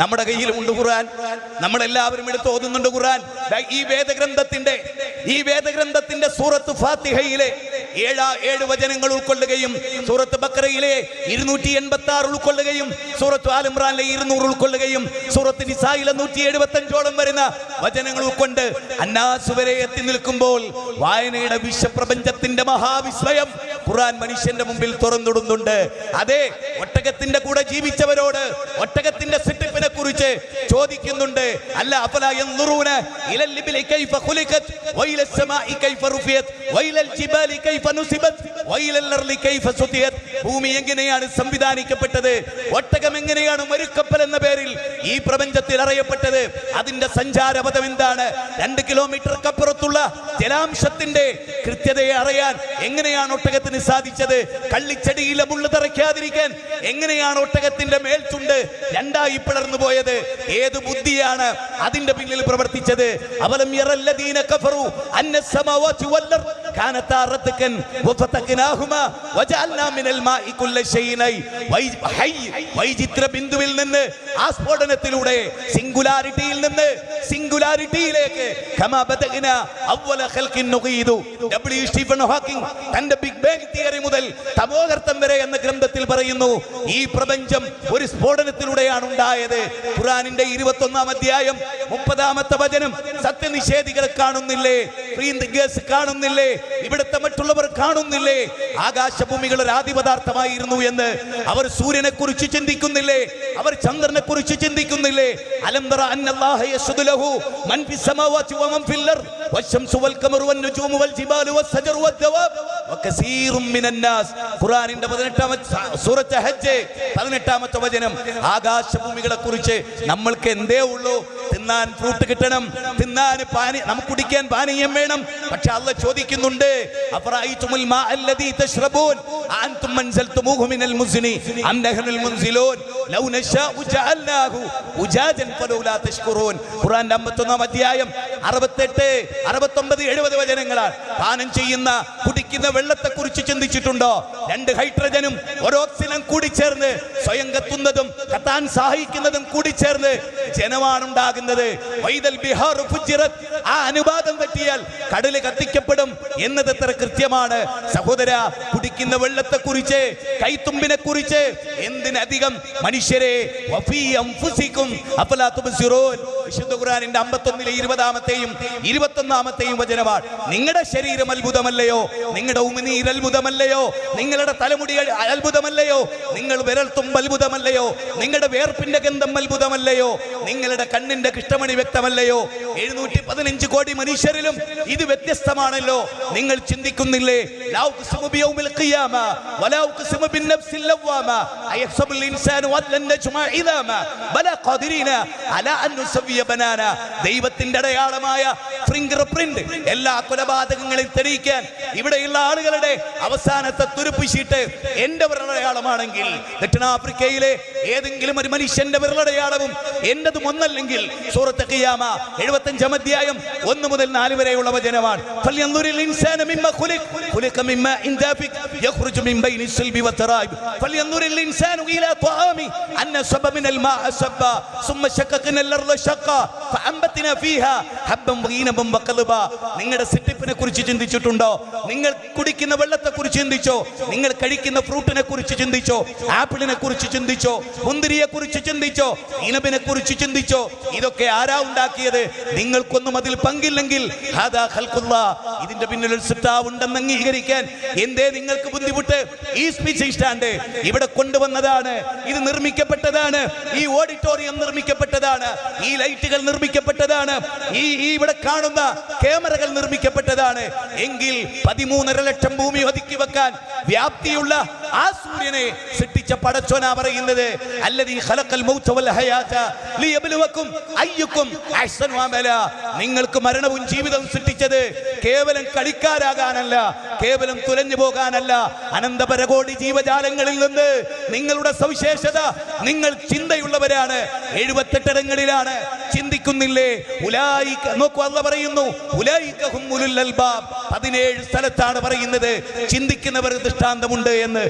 നമ്മുടെ കയ്യിലുമുണ്ട് ഖുർആൻ, നമ്മളെല്ലാവരും എടുത്ത് ഓതുന്നുണ്ട് ഖുർആൻ. ഈ വേദഗ്രന്ഥത്തിന്റെ സൂറത്ത് ഫാത്തിഹയിലെ 7 വചനങ്ങൾ ഉൾക്കൊള്ളുകയും സൂറത്ത് ബഖറയിലെ 286 ഉൾക്കൊള്ളുകയും സൂറത്ത് ആൽ ഇംറാനിലെ 200 ഉൾക്കൊള്ളുകയും സൂറത്ത് നിസായിലെ 175ഓളം വരുന്ന വചനങ്ങൾ ഉൾക്കൊണ്ട് അന്നാസ് വരെ എത്തി നിൽക്കുമ്പോൾ വായനയുടെ വിശ്വപ്രപഞ്ചത്തിന്റെ മഹാവിസ്മയം ഖുർആൻ മനുഷ്യന്റെ മുമ്പിൽ തുറന്നിടുന്നുണ്ട്. അതെ, ഒട്ടകത്തിന്റെ കൂടെ ജീവിച്ചവരോട് ഒട്ടകത്തിന്റെ സൃഷ്ടിപ്പിനെ കുറിച്ച് ചോദിക്കുന്നുണ്ട്. അല്ല അഫലാ യൻദുറൂന ഇലൽ ലിബിലി കൈഫ ഖുലിഖത് വഇലൽ സമാഇ കൈഫ റുഫിയത് വഇലൽ ജിബാലി കൈഫ നുസിബത് വഇലൽ അർളി കൈഫ സുതിയത്. ഭൂമി എങ്ങനെയാണ് സംവിധാനിക്കപ്പെട്ടത്, ഒട്ടകം എങ്ങനെയാണ് മരുക്കപ്പൽ എന്ന പേരിൽ ഈ പ്രപഞ്ചത്തിൽ അറിയപ്പെട്ടത്, അതിന്റെ സഞ്ചാരപഥം എന്താണ്, 2 കിലോമീറ്റർക്കപ്പുറത്തുള്ള ജലാംശത്തിന്റെ കൃത്യതയെ അറിയാൻ എങ്ങനെയാണ് ഒട്ടകത്തിന് സാധിച്ചത്, കള്ളിച്ചെടിയിലെ മുള്ളു തറയ്ക്കാതിരിക്കാൻ എങ്ങനെയാണ് ഒട്ടകത്തിന്റെ മേൽചുണ്ട് 2ആയി പിളർന്നു പോയത്, ഏത് ബുദ്ധിയാണ് അതിന്റെ പിന്നിൽ പ്രവർത്തിച്ചത്. അവലം യറല്ലദീന കഫറു അന്നസ് സമാവാതി വൽ അർദ് കാനതാ റത്കൻ വഫതഖനാഹുമാ വജഅൽനാ മിനൽ മാഇ കുല്ല ശൈഇൻ ഹൈ. വൈചിത്ര ബിന്ദുവിൽ നിന്ന് ആ സ്ഫോടനത്തിലൂടെ സിംഗുലാരിറ്റിയിൽ നിന്ന് സിംഗുലാരിറ്റിയിലേക്ക് കമാ ബദഅനാ അവ്വല ഖൽഖിൻ നുഗീദു. ഡബ്ല്യു സ്റ്റീഫൻ ഹോക്കിംഗ് തന്റെ ബിഗ് ബാങ് തിയറി മുതൽ തമോഗർത്തം വരെ എന്ന ഗ്രന്ഥത്തിൽ പറയുന്നു, ഈ പ്രപഞ്ചം ഒരു സ്ഫോടനത്തിലൂടെയാണ് ഉണ്ടായത്. ഖുർആനിന്റെ 21-ാം അധ്യായം 30-ാമത്തെ വചനം സത്യനിഷേധികളെ കാണുന്നില്ലേ, ഫ്രീ തിങ്കേഴ്സ് കാണുന്നില്ലേ, ഇവിടുത്തെ മറ്റുള്ളവർ കാണുന്നില്ലേ, ആകാശഭൂമികൾ ഒരു ആദിപദാർത്ഥമായിരുന്നു എന്ന്. അവർ സൂര്യനെ കുറിച്ച് ചിന്തിക്കുന്നില്ലേ, അവർ ചന്ദ്രനെ കുറിച്ച് ചിന്തിക്കുന്നില്ലേ. അലം തറ അന്നല്ലാഹ യസ്ജുദു ലഹു മൻ ഫിസ് സമാവാതി വമൻ ഫിൽ അർദ് വശംസു വൽ ഖമറു വൻ നുജൂമു വൽ ജിബാലു വസ്സജറു വദ്ദവാബ് വകസീറും മിനന്നാസ്. ഖുർആനിന്റെ 18-ാമത്തെ സൂറത്ത് ഹജ്ജ് 18-ാമത്തെ വചനം. ആകാശഭൂമികളെ കുറിച്ച് നമ്മൾക്ക് എന്തേ ഉള്ളൂ, തിന്നാൻ ഫ്രൂട്ട് കിട്ടണം, തിന്നാൻ നമുക്ക് കുടിക്കാൻ പാനീയം വേണം. പക്ഷെ അല്ലാഹ് ചോദിക്കുന്നുണ്ട്, അഫറഅയ്തുമുൽ മാ അല്ലദീ തശ്റബൂൻ അഅൻതും മൻസൽതുമൂഹു മിനൽ മുസ്നി അം നഹ്നുൽ മുൻസിലൂൻ ലൗ നശാഉ ജഅൽനാഹു ഉജാജൻ ഫലൗലാ തശ്കുറൂൻ. ഖുർആന്റെ 51-ാം അധ്യായം 68, 69, 70 വചനങ്ങളാണ്. പാനം ചെയ്യുന്ന കുടിക്കുന്ന വെള്ളത്തെ കുറിച്ച് ചിന്തിച്ചിട്ടുണ്ടോ? 2 ഹൈഡ്രജനും 1 ഓക്സിജനും കൂടി ചേർന്ന് സ്വയം കത്തുന്നതും കത്താൻ സഹായിക്കുന്നതും കൂടി ചേർന്ന് ജനമാണ് ഉണ്ടാകുന്നത്. വൈദൽ ബിഹാറു ഫുജിറത്, ആ അനുപാതം തെറ്റിയാൽ കടല് കത്തിക്കപ്പെടും എന്നത് എത്ര കൃത്യമാണ്. സഹോദര, കുടിക്കുന്ന വെള്ളത്തെ കുറിച്ച്, കൈത്തുമ്പിനെ കുറിച്ച്, എന്തിനധികം മനുഷ്യരെ വഫീ അൻഫുസികും അഫലാ തുബ്സിറൂൻ. വിശുദ്ധ ഖുർആനിന്റെ 51-ലെ 20-ാമത്തെയും 21-ാമത്തെയും വചനമാണ്. നിങ്ങളുടെ ശരീരം അത്ഭുതമല്ലയോ, നിങ്ങളുടെ ഉമിനീർ അത്ഭുതമല്ലയോ, നിങ്ങളുടെ തലമുടി അത്ഭുതമല്ലയോ, നിങ്ങൾ വിരൽത്തുമ്പ് അത്ഭുതമല്ലയോ, നിങ്ങളുടെ വേർപ്പിന്റെ ഗന്ധം അത്ഭുതമല്ലയോ, നിങ്ങളുടെ കണ്ണിന്റെ കൃഷ്ണമണി വ്യക്തമല്ലയോ. 715 കോടി മനുഷ്യരിലും ഇത് വ്യത്യസ്തമാണല്ലോ. നിങ്ങൾ ചിന്തിക്കുന്നില്ലേ? ദൈവത്തിന്റെ അടയാളമായ ഫിംഗർ പ്രിന്റ് എല്ലാ കൊലപാതകങ്ങളെയും തെളിയിക്കാൻ ഇവിടെയുള്ള ആളുകളുടെ അവസാനത്തെ തുരുപ്പ് ഷീട്ട് എന്റെ വിരലടയാളമാണെങ്കിൽ, ദക്ഷിണാഫ്രിക്കയിലെ ഏതെങ്കിലും ഒരു മനുഷ്യന്റെ വിരലടയാളവും എന്റതും ഒന്നല്ലെങ്കിൽ സൂറത്ത് ഖിയാമ 75-ാം അധ്യായം 1 മുതൽ 4 വരെയുള്ള വചനമാണ്. ഫൽയൻദുരിൽ ഇൻസാനു മിമ്മ ഖുലിഖ മിമ്മ ഇൻദാഫിക് യഖ്റുജു മിൻ ബൈനി സിൽബി വതറായിബ് ഫൽയൻദുരിൽ ഇൻസാനു ഇലാ ത്വആമി അന്ന സബ മിനൽ മാഅ സബ്ബ സുമ്മ ശഖഖനൽ അർള ശഖ ഫഅംബത്നാ ഫീഹാ ഹബ്ബൻ വഗീനബൻ വഖൽബ. നിങ്ങളുടെ സൃഷ്ടിപ്പിനെ കുറിച്ച് ചിന്തിച്ചിട്ടുണ്ടോ? നിങ്ങൾ കുടിക്കുന്ന വെള്ളത്തെ കുറിച്ച് ചിന്തിച്ചോ? നിങ്ങൾ കഴിക്കുന്ന ഫ്രൂട്ടിനെ കുറിച്ച് ചിന്തിച്ചോ? ആപ്പിളിനെ കുറിച്ച് ചിന്തിച്ചോ? മുന്തിരിയെ കുറിച്ച് ചിന്തിച്ചോ? ഇനബിനെ കുറിച്ച് ചിന്തിച്ചോ? ഇതൊക്കെ ആരാ ഉണ്ടാക്കിയത്? നിങ്ങൾക്കൊന്നും അതിൽ പങ്കില്ലെങ്കിൽ ഹാദാ ഖൽഖുല്ലാഹ്, ഇതിന്റെ പിന്നിൽ ഒരു സൃഷ്ടാവ് ഉണ്ടെന്ന് അംഗീകരിക്കാൻ എന്തേ നിങ്ങൾക്ക് ബുദ്ധിമുട്ട്? ഈ സ്പീച്ച് സ്റ്റാൻഡ് ഇവിടെ കൊണ്ടുവന്നതാണ്, ഇത് നിർമ്മിക്കപ്പെട്ടതാണ്, ഈ ഓഡിറ്റോറിയം നിർമ്മിക്കപ്പെട്ടതാണ്, ഈ ലൈറ്റുകൾ നിർമ്മിക്കപ്പെട്ടതാണ്, ഈ ഇവിടെ കാണുന്ന ക്യാമറകൾ നിർമ്മിക്കപ്പെട്ടതാണ്. എങ്കിൽ 13.5 ലക്ഷം ഭൂമി ഒതുക്കി വെക്കാൻ വ്യാപ്തിയുള്ള ആ സൂര്യനെ സൃഷ്ടിച്ച പടച്ചോനാ പറയുന്നത്, അല്ലദീ ഖലഖൽ മൗത വൽ ഹയാത ലിയബ്ലുവകും അയ്യുക്കും അഹ്സനു അമല. നിങ്ങൾക്ക് മരണവും ജീവിതവും സൃഷ്ടിച്ചത് കേവലം കളിക്കാരാകാനല്ല, കേവലം തുലഞ്ഞു പോകാനല്ല. അനന്തപരകോടി ജീവജാലങ്ങളിൽ നിന്ന് നിങ്ങളുടെ സവിശേഷത, നിങ്ങൾ ചിന്തയുള്ളവരാണ്. 78 ഇടങ്ങളിലാണ് ചിന്തിക്കുന്നില്ലേ? ഉലൈക, നോക്കൂ അല്ലാഹ് പറയുന്നു, ഉലൈക ഹും ഉലുൽ അൽബാബ്. 17 സ്ഥലത്താണ് പറയുന്നത് ചിന്തിക്കുന്നവർ ദൃഷ്ടാന്തമുണ്ട് എന്ന്.